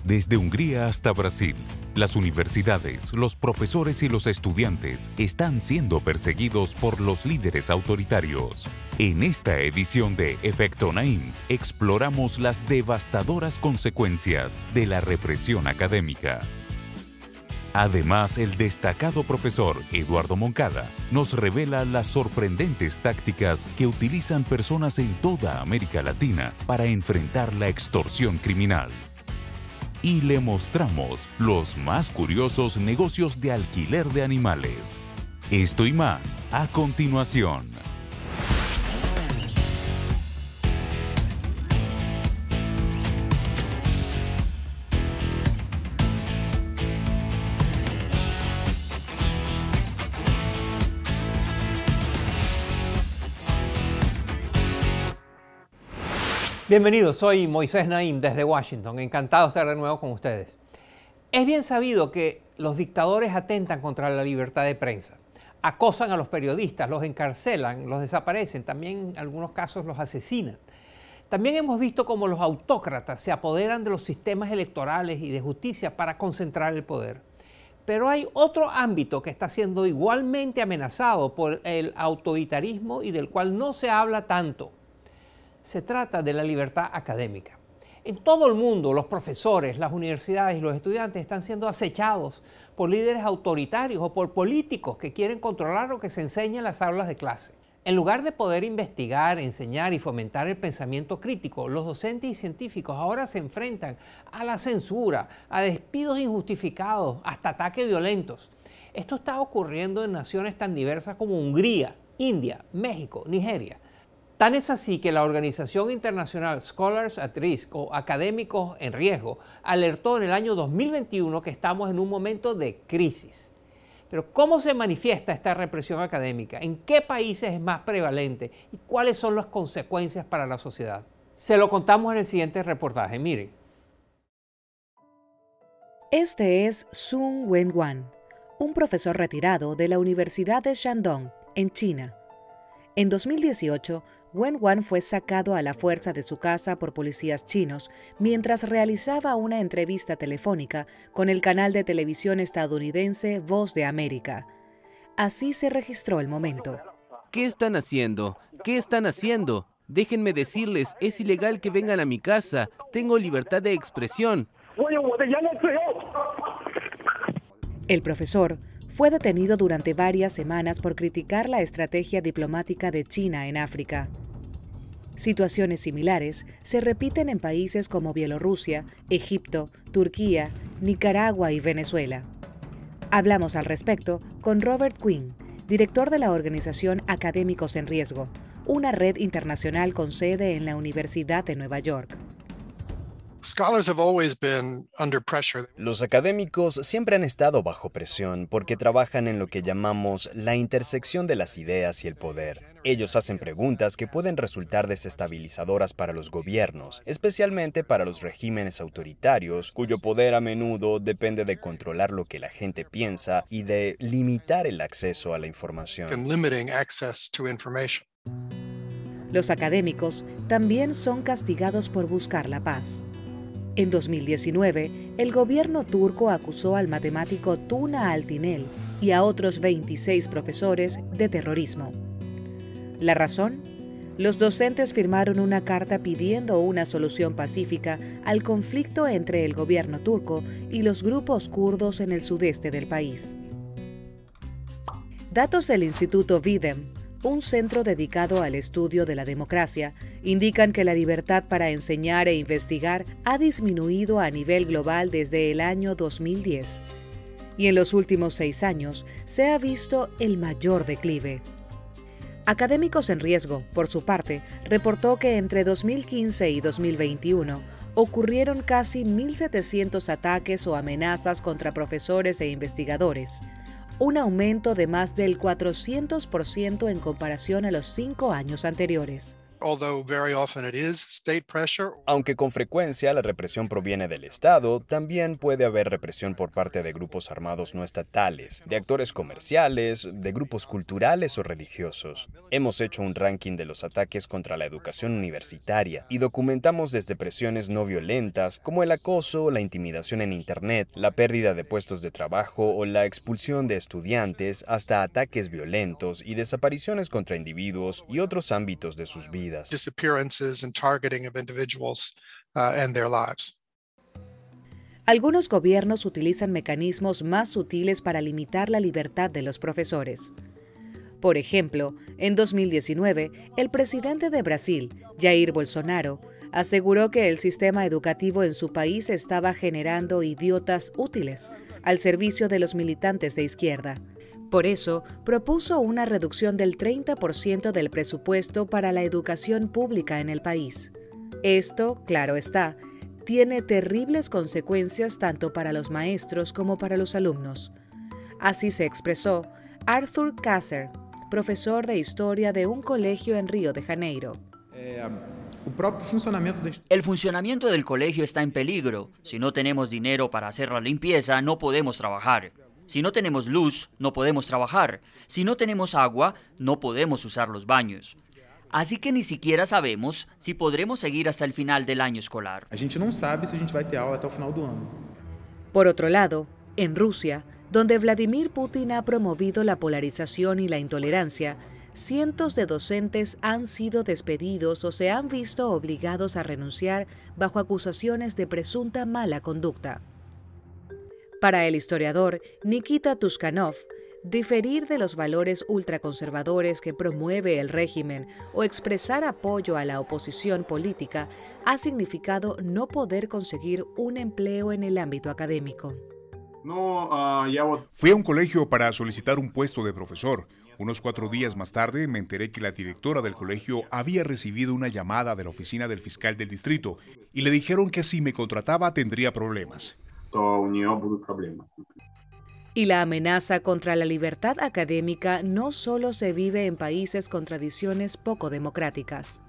Desde Hungría hasta Brasil, las universidades, los profesores y los estudiantes están siendo perseguidos por los líderes autoritarios. En esta edición de Efecto Naim, exploramos las devastadoras consecuencias de la represión académica. Además, el destacado profesor Eduardo Moncada nos revela las sorprendentes tácticas que utilizan personas en toda América Latina para enfrentar la extorsión criminal. Y le mostramos los más curiosos negocios de alquiler de animales. Esto y más a continuación. Bienvenidos, soy Moisés Naim desde Washington, encantado de estar de nuevo con ustedes. Es bien sabido que los dictadores atentan contra la libertad de prensa, acosan a los periodistas, los encarcelan, los desaparecen, también en algunos casos los asesinan. También hemos visto cómo los autócratas se apoderan de los sistemas electorales y de justicia para concentrar el poder. Pero hay otro ámbito que está siendo igualmente amenazado por el autoritarismo y del cual no se habla tanto. Se trata de la libertad académica. En todo el mundo, los profesores, las universidades y los estudiantes están siendo acechados por líderes autoritarios o por políticos que quieren controlar lo que se enseña en las aulas de clase. En lugar de poder investigar, enseñar y fomentar el pensamiento crítico, los docentes y científicos ahora se enfrentan a la censura, a despidos injustificados, hasta ataques violentos. Esto está ocurriendo en naciones tan diversas como Hungría, India, México, Nigeria. Tan es así que la organización internacional Scholars at Risk, o Académicos en Riesgo, alertó en el año 2021 que estamos en un momento de crisis. Pero ¿cómo se manifiesta esta represión académica? ¿En qué países es más prevalente? ¿Y cuáles son las consecuencias para la sociedad? Se lo contamos en el siguiente reportaje. Miren. Este es Sun Wenwan, un profesor retirado de la Universidad de Shandong, en China. En 2018, Wenwan fue sacado a la fuerza de su casa por policías chinos mientras realizaba una entrevista telefónica con el canal de televisión estadounidense Voz de América. Así se registró el momento. ¿Qué están haciendo? ¿Qué están haciendo? Déjenme decirles, es ilegal que vengan a mi casa. Tengo libertad de expresión. El profesor fue detenido durante varias semanas por criticar la estrategia diplomática de China en África. Situaciones similares se repiten en países como Bielorrusia, Egipto, Turquía, Nicaragua y Venezuela. Hablamos al respecto con Robert Quinn, director de la organización Académicos en Riesgo, una red internacional con sede en la Universidad de Nueva York. Los académicos siempre han estado bajo presión porque trabajan en lo que llamamos la intersección de las ideas y el poder. Ellos hacen preguntas que pueden resultar desestabilizadoras para los gobiernos, especialmente para los regímenes autoritarios, cuyo poder a menudo depende de controlar lo que la gente piensa y de limitar el acceso a la información. Los académicos también son castigados por buscar la paz. En 2019, el gobierno turco acusó al matemático Tuna Altinel y a otros 26 profesores de terrorismo. ¿La razón? Los docentes firmaron una carta pidiendo una solución pacífica al conflicto entre el gobierno turco y los grupos kurdos en el sudeste del país. Datos del Instituto Videm, un centro dedicado al estudio de la democracia, indican que la libertad para enseñar e investigar ha disminuido a nivel global desde el año 2010. Y en los últimos 6 años se ha visto el mayor declive. Académicos en Riesgo, por su parte, reportó que entre 2015 y 2021 ocurrieron casi 1.700 ataques o amenazas contra profesores e investigadores, un aumento de más del 400% en comparación a los 5 años anteriores. Aunque con frecuencia la represión proviene del Estado, también puede haber represión por parte de grupos armados no estatales, de actores comerciales, de grupos culturales o religiosos. Hemos hecho un ranking de los ataques contra la educación universitaria y documentamos desde presiones no violentas como el acoso, la intimidación en Internet, la pérdida de puestos de trabajo o la expulsión de estudiantes, hasta ataques violentos y desapariciones contra individuos y otros ámbitos de sus vidas. Algunos gobiernos utilizan mecanismos más sutiles para limitar la libertad de los profesores. Por ejemplo, en 2019, el presidente de Brasil, Jair Bolsonaro, aseguró que el sistema educativo en su país estaba generando idiotas útiles al servicio de los militantes de izquierda. Por eso, propuso una reducción del 30% del presupuesto para la educación pública en el país. Esto, claro está, tiene terribles consecuencias tanto para los maestros como para los alumnos. Así se expresó Arthur Kasser, profesor de historia de un colegio en Río de Janeiro. El funcionamiento del colegio está en peligro. Si no tenemos dinero para hacer la limpieza, no podemos trabajar. Si no tenemos luz, no podemos trabajar. Si no tenemos agua, no podemos usar los baños. Así que ni siquiera sabemos si podremos seguir hasta el final del año escolar. Por otro lado, en Rusia, donde Vladimir Putin ha promovido la polarización y la intolerancia, cientos de docentes han sido despedidos o se han visto obligados a renunciar bajo acusaciones de presunta mala conducta. Para el historiador Nikita Tushkanov, diferir de los valores ultraconservadores que promueve el régimen o expresar apoyo a la oposición política ha significado no poder conseguir un empleo en el ámbito académico. Fui a un colegio para solicitar un puesto de profesor. Unos 4 días más tarde me enteré que la directora del colegio había recibido una llamada de la oficina del fiscal del distrito y le dijeron que si me contrataba tendría problemas. Y la amenaza contra la libertad académica no solo se vive en países con tradiciones poco democráticas.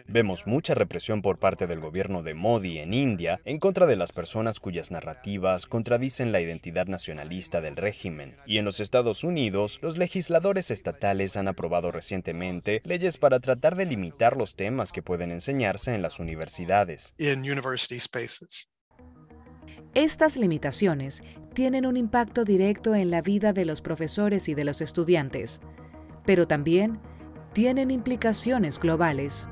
Vemos mucha represión por parte del gobierno de Modi en India en contra de las personas cuyas narrativas contradicen la identidad nacionalista del régimen. Y en los Estados Unidos, los legisladores estatales han aprobado recientemente leyes para tratar de limitar los temas que pueden enseñarse en las universidades. Estas limitaciones tienen un impacto directo en la vida de los profesores y de los estudiantes, pero también tienen implicaciones globales,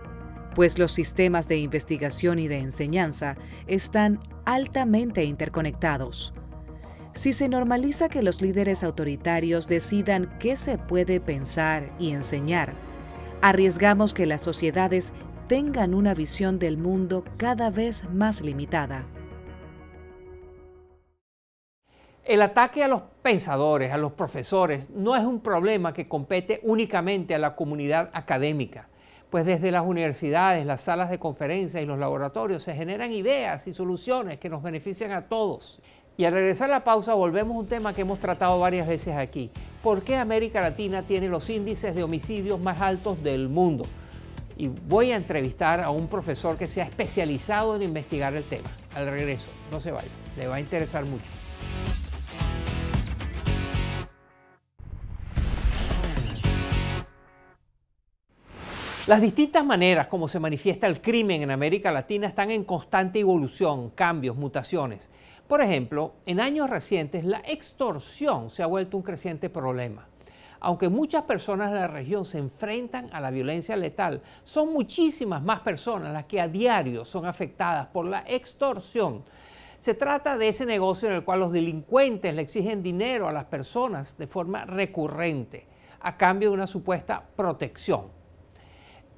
pues los sistemas de investigación y de enseñanza están altamente interconectados. Si se normaliza que los líderes autoritarios decidan qué se puede pensar y enseñar, arriesgamos que las sociedades tengan una visión del mundo cada vez más limitada. El ataque a los pensadores, a los profesores, no es un problema que compete únicamente a la comunidad académica, pues desde las universidades, las salas de conferencias y los laboratorios se generan ideas y soluciones que nos benefician a todos. Y al regresar a la pausa volvemos a un tema que hemos tratado varias veces aquí. ¿Por qué América Latina tiene los índices de homicidios más altos del mundo? Y voy a entrevistar a un profesor que se ha especializado en investigar el tema. Al regreso, no se vaya, le va a interesar mucho. Las distintas maneras como se manifiesta el crimen en América Latina están en constante evolución, cambios, mutaciones. Por ejemplo, en años recientes la extorsión se ha vuelto un creciente problema. Aunque muchas personas de la región se enfrentan a la violencia letal, son muchísimas más personas las que a diario son afectadas por la extorsión. Se trata de ese negocio en el cual los delincuentes le exigen dinero a las personas de forma recurrente, a cambio de una supuesta protección.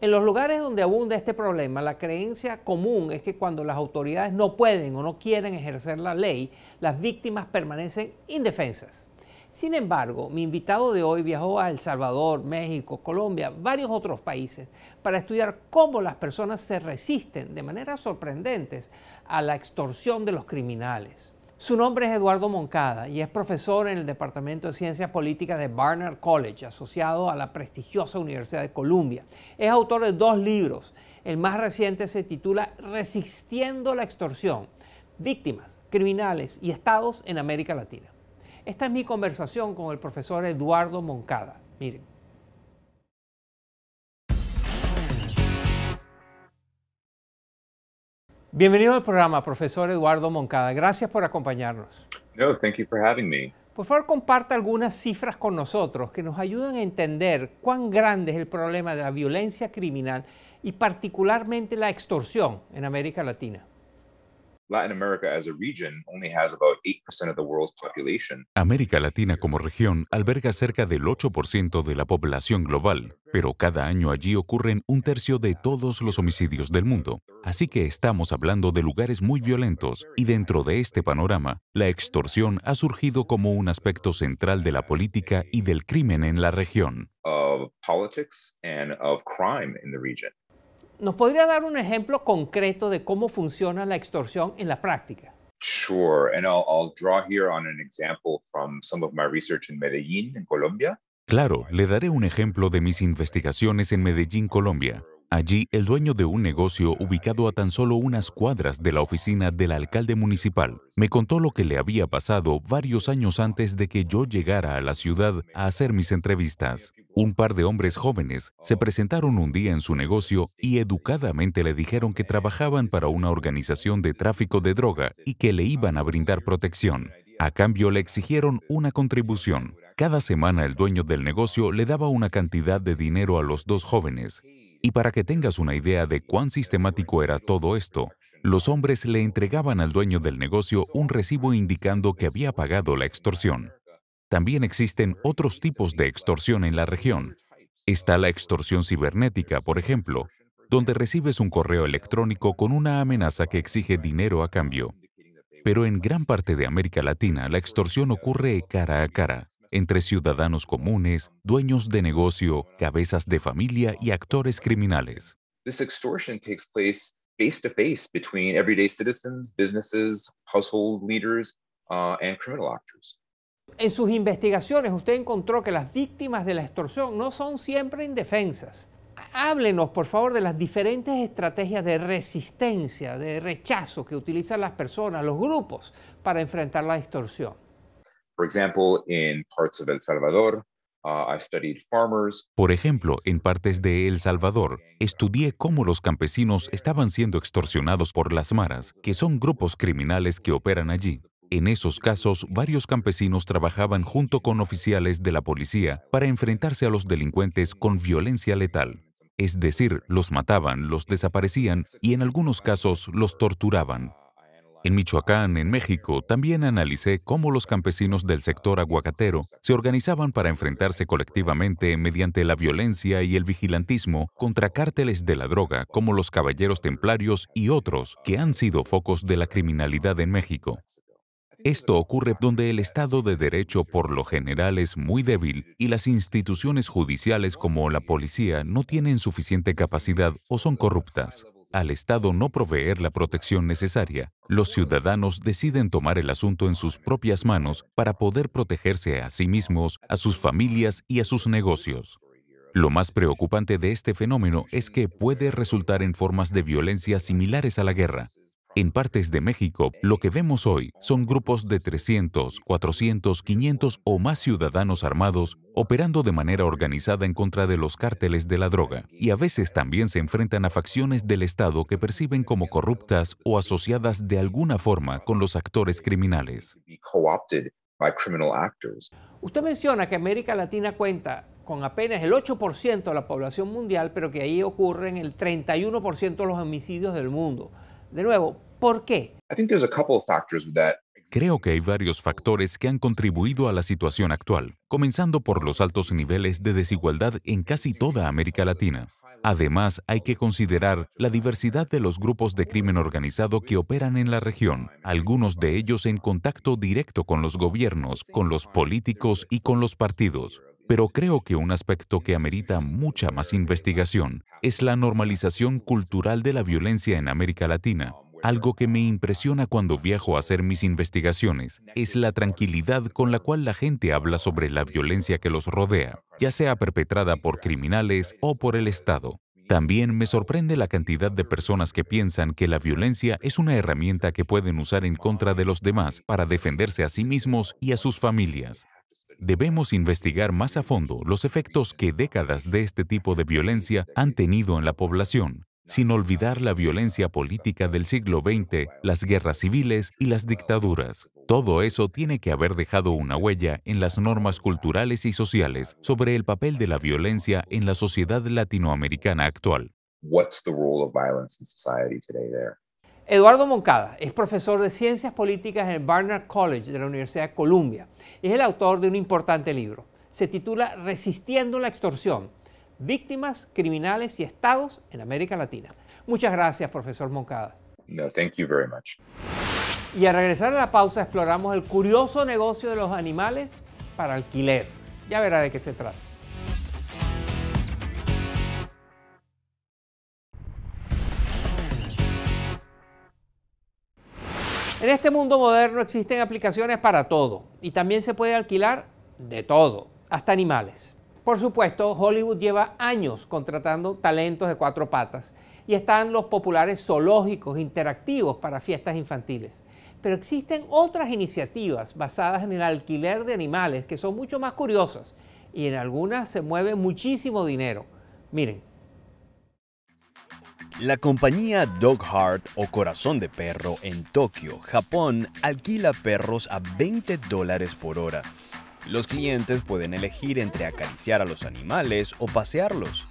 En los lugares donde abunda este problema, la creencia común es que cuando las autoridades no pueden o no quieren ejercer la ley, las víctimas permanecen indefensas. Sin embargo, mi invitado de hoy viajó a El Salvador, México, Colombia, varios otros países, para estudiar cómo las personas se resisten de maneras sorprendentes a la extorsión de los criminales. Su nombre es Eduardo Moncada y es profesor en el Departamento de Ciencias Políticas de Barnard College, asociado a la prestigiosa Universidad de Columbia. Es autor de 2 libros. El más reciente se titula Resistiendo la extorsión: víctimas, criminales y estados en América Latina. Esta es mi conversación con el profesor Eduardo Moncada. Miren. Bienvenido al programa, profesor Eduardo Moncada. Gracias por acompañarnos. No, thank you for having me. Por favor, comparta algunas cifras con nosotros que nos ayuden a entender cuán grande es el problema de la violencia criminal y particularmente la extorsión en América Latina. Latin America as a region only has about 8% of the world's population. América Latina como región alberga cerca del 8% de la población global, pero cada año allí ocurren 1/3 de todos los homicidios del mundo. Así que estamos hablando de lugares muy violentos y dentro de este panorama, la extorsión ha surgido como un aspecto central de la política y del crimen en la región. Of politics and of crime in the region. ¿Nos podría dar un ejemplo concreto de cómo funciona la extorsión en la práctica? Sure, and I'll draw here on an example from some of my research in Medellín, en Colombia. Claro, le daré un ejemplo de mis investigaciones en Medellín, Colombia. Allí, el dueño de un negocio ubicado a tan solo unas cuadras de la oficina del alcalde municipal me contó lo que le había pasado varios años antes de que yo llegara a la ciudad a hacer mis entrevistas. Un par de hombres jóvenes se presentaron un día en su negocio y educadamente le dijeron que trabajaban para una organización de tráfico de droga y que le iban a brindar protección. A cambio, le exigieron una contribución. Cada semana el dueño del negocio le daba una cantidad de dinero a los 2 jóvenes. Y para que tengas una idea de cuán sistemático era todo esto, los hombres le entregaban al dueño del negocio un recibo indicando que había pagado la extorsión. También existen otros tipos de extorsión en la región. Está la extorsión cibernética, por ejemplo, donde recibes un correo electrónico con una amenaza que exige dinero a cambio. Pero en gran parte de América Latina, la extorsión ocurre cara a cara, entre ciudadanos comunes, dueños de negocio, cabezas de familia y actores criminales. This extortion takes place face to face between everyday citizens, businesses, household leaders, and criminal actors. En sus investigaciones usted encontró que las víctimas de la extorsión no son siempre indefensas. Háblenos, por favor, de las diferentes estrategias de resistencia, de rechazo que utilizan las personas, los grupos, para enfrentar la extorsión. For example, in parts of El Salvador, I've studied farmers. Por ejemplo, en partes de El Salvador, estudié cómo los campesinos estaban siendo extorsionados por las maras, que son grupos criminales que operan allí. En esos casos, varios campesinos trabajaban junto con oficiales de la policía para enfrentarse a los delincuentes con violencia letal. Es decir, los mataban, los desaparecían y en algunos casos los torturaban. En Michoacán, en México, también analicé cómo los campesinos del sector aguacatero se organizaban para enfrentarse colectivamente mediante la violencia y el vigilantismo contra cárteles de la droga como los Caballeros Templarios y otros que han sido focos de la criminalidad en México. Esto ocurre donde el Estado de Derecho por lo general es muy débil y las instituciones judiciales como la policía no tienen suficiente capacidad o son corruptas. Al Estado no proveer la protección necesaria, los ciudadanos deciden tomar el asunto en sus propias manos para poder protegerse a sí mismos, a sus familias y a sus negocios. Lo más preocupante de este fenómeno es que puede resultar en formas de violencia similares a la guerra. En partes de México, lo que vemos hoy son grupos de 300, 400, 500 o más ciudadanos armados operando de manera organizada en contra de los cárteles de la droga, y a veces también se enfrentan a facciones del Estado que perciben como corruptas o asociadas de alguna forma con los actores criminales. Usted menciona que América Latina cuenta con apenas el 8% de la población mundial, pero que ahí ocurren el 31% de los homicidios del mundo. De nuevo, ¿por qué? Creo que hay varios factores que han contribuido a la situación actual, comenzando por los altos niveles de desigualdad en casi toda América Latina. Además, hay que considerar la diversidad de los grupos de crimen organizado que operan en la región, algunos de ellos en contacto directo con los gobiernos, con los políticos y con los partidos. Pero creo que un aspecto que amerita mucha más investigación es la normalización cultural de la violencia en América Latina. Algo que me impresiona cuando viajo a hacer mis investigaciones es la tranquilidad con la cual la gente habla sobre la violencia que los rodea, ya sea perpetrada por criminales o por el Estado. También me sorprende la cantidad de personas que piensan que la violencia es una herramienta que pueden usar en contra de los demás para defenderse a sí mismos y a sus familias. Debemos investigar más a fondo los efectos que décadas de este tipo de violencia han tenido en la población, sin olvidar la violencia política del siglo XX, las guerras civiles y las dictaduras. Todo eso tiene que haber dejado una huella en las normas culturales y sociales sobre el papel de la violencia en la sociedad latinoamericana actual. What's the role of violence in society today there? Eduardo Moncada es profesor de Ciencias Políticas en el Barnard College de la Universidad de Columbia. Es el autor de un importante libro. Se titula Resistiendo la extorsión: víctimas, criminales y estados en América Latina. Muchas gracias, profesor Moncada. No, thank you very much. Y al regresar a la pausa exploramos el curioso negocio de los animales para alquiler. Ya verá de qué se trata. En este mundo moderno existen aplicaciones para todo y también se puede alquilar de todo, hasta animales. Por supuesto, Hollywood lleva años contratando talentos de 4 patas y están los populares zoológicos interactivos para fiestas infantiles. Pero existen otras iniciativas basadas en el alquiler de animales que son mucho más curiosas y en algunas se mueve muchísimo dinero. Miren. La compañía Dog Heart o Corazón de Perro en Tokio, Japón, alquila perros a $20 por hora. Los clientes pueden elegir entre acariciar a los animales o pasearlos.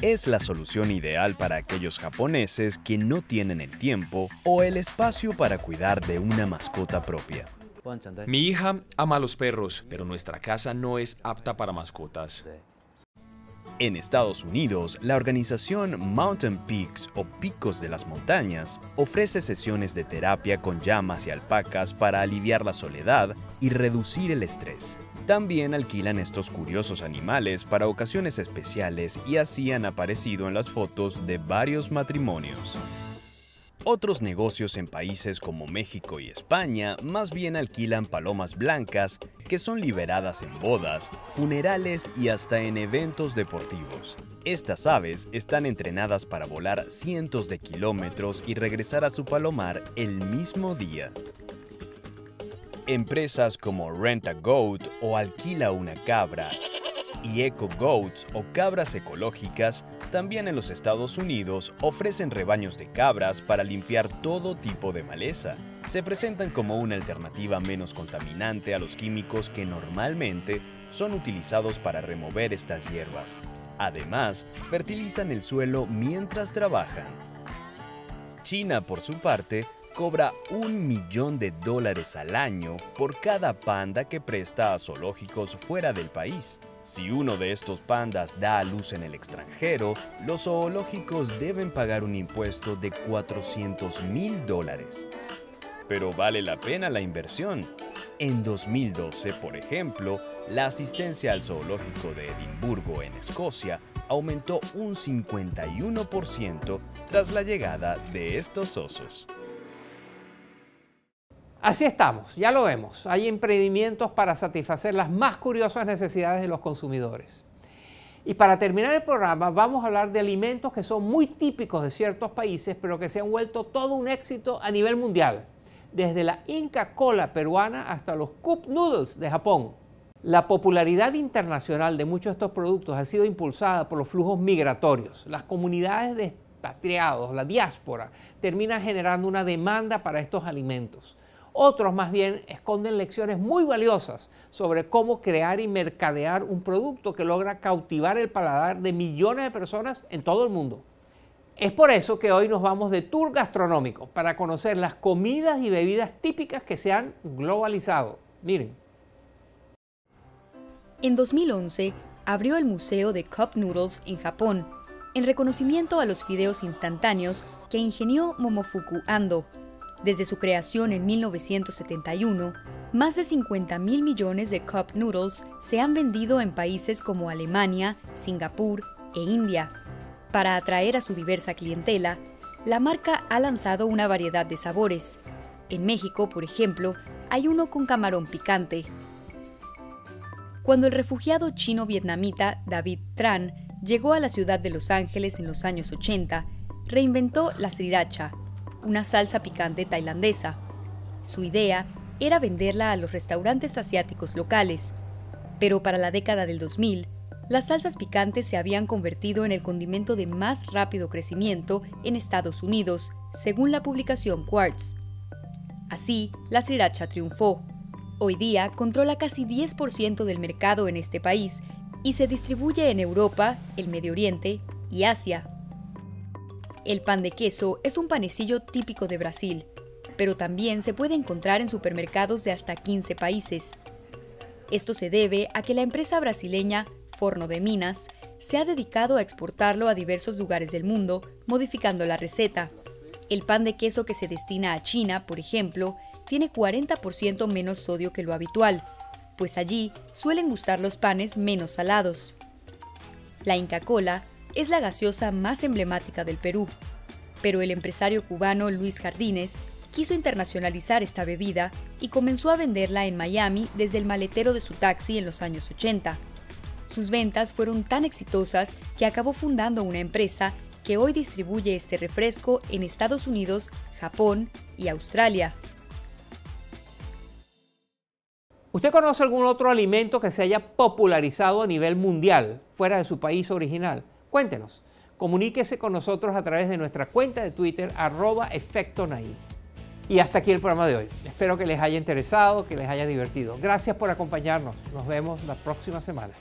Es la solución ideal para aquellos japoneses que no tienen el tiempo o el espacio para cuidar de una mascota propia. Mi hija ama a los perros, pero nuestra casa no es apta para mascotas. En Estados Unidos, la organización Mountain Peaks o Picos de las Montañas ofrece sesiones de terapia con llamas y alpacas para aliviar la soledad y reducir el estrés. También alquilan estos curiosos animales para ocasiones especiales y así han aparecido en las fotos de varios matrimonios. Otros negocios en países como México y España más bien alquilan palomas blancas que son liberadas en bodas, funerales y hasta en eventos deportivos. Estas aves están entrenadas para volar cientos de kilómetros y regresar a su palomar el mismo día. Empresas como Rent a Goat o Alquila una cabra y Eco Goats o cabras ecológicas también en los Estados Unidos ofrecen rebaños de cabras para limpiar todo tipo de maleza. Se presentan como una alternativa menos contaminante a los químicos que normalmente son utilizados para remover estas hierbas. Además, fertilizan el suelo mientras trabajan. China, por su parte, cobra $1 millón al año por cada panda que presta a zoológicos fuera del país. Si uno de estos pandas da a luz en el extranjero, los zoológicos deben pagar un impuesto de $400,000. Pero vale la pena la inversión. En 2012, por ejemplo, la asistencia al zoológico de Edimburgo, en Escocia, aumentó un 51% tras la llegada de estos osos. Así estamos, ya lo vemos. Hay emprendimientos para satisfacer las más curiosas necesidades de los consumidores. Y para terminar el programa, vamos a hablar de alimentos que son muy típicos de ciertos países, pero que se han vuelto todo un éxito a nivel mundial. Desde la Inca Kola peruana hasta los Cup Noodles de Japón. La popularidad internacional de muchos de estos productos ha sido impulsada por los flujos migratorios. Las comunidades de expatriados, la diáspora, terminan generando una demanda para estos alimentos. Otros más bien esconden lecciones muy valiosas sobre cómo crear y mercadear un producto que logra cautivar el paladar de millones de personas en todo el mundo. Es por eso que hoy nos vamos de tour gastronómico para conocer las comidas y bebidas típicas que se han globalizado. Miren. En 2011 abrió el Museo de Cup Noodles en Japón, en reconocimiento a los fideos instantáneos que ingenió Momofuku Ando. Desde su creación en 1971, más de 50.000 millones de Cup Noodles se han vendido en países como Alemania, Singapur e India. Para atraer a su diversa clientela, la marca ha lanzado una variedad de sabores. En México, por ejemplo, hay uno con camarón picante. Cuando el refugiado chino-vietnamita David Tran llegó a la ciudad de Los Ángeles en los años 80, reinventó la sriracha, una salsa picante tailandesa. Su idea era venderla a los restaurantes asiáticos locales, pero para la década del 2000, las salsas picantes se habían convertido en el condimento de más rápido crecimiento en Estados Unidos, según la publicación Quartz. Así, la sriracha triunfó. Hoy día controla casi 10% del mercado en este país y se distribuye en Europa, el Medio Oriente y Asia. El pan de queso es un panecillo típico de Brasil, pero también se puede encontrar en supermercados de hasta 15 países. Esto se debe a que la empresa brasileña Forno de Minas se ha dedicado a exportarlo a diversos lugares del mundo, modificando la receta. El pan de queso que se destina a China, por ejemplo, tiene 40% menos sodio que lo habitual, pues allí suelen gustar los panes menos salados. La Inca Kola es la gaseosa más emblemática del Perú, pero el empresario cubano Luis Jardines quiso internacionalizar esta bebida y comenzó a venderla en Miami desde el maletero de su taxi en los años 80. Sus ventas fueron tan exitosas que acabó fundando una empresa que hoy distribuye este refresco en Estados Unidos, Japón y Australia. ¿Usted conoce algún otro alimento que se haya popularizado a nivel mundial, fuera de su país original? Cuéntenos. Comuníquese con nosotros a través de nuestra cuenta de Twitter, @EfectoNaim. Y hasta aquí el programa de hoy. Espero que les haya interesado, que les haya divertido. Gracias por acompañarnos. Nos vemos la próxima semana.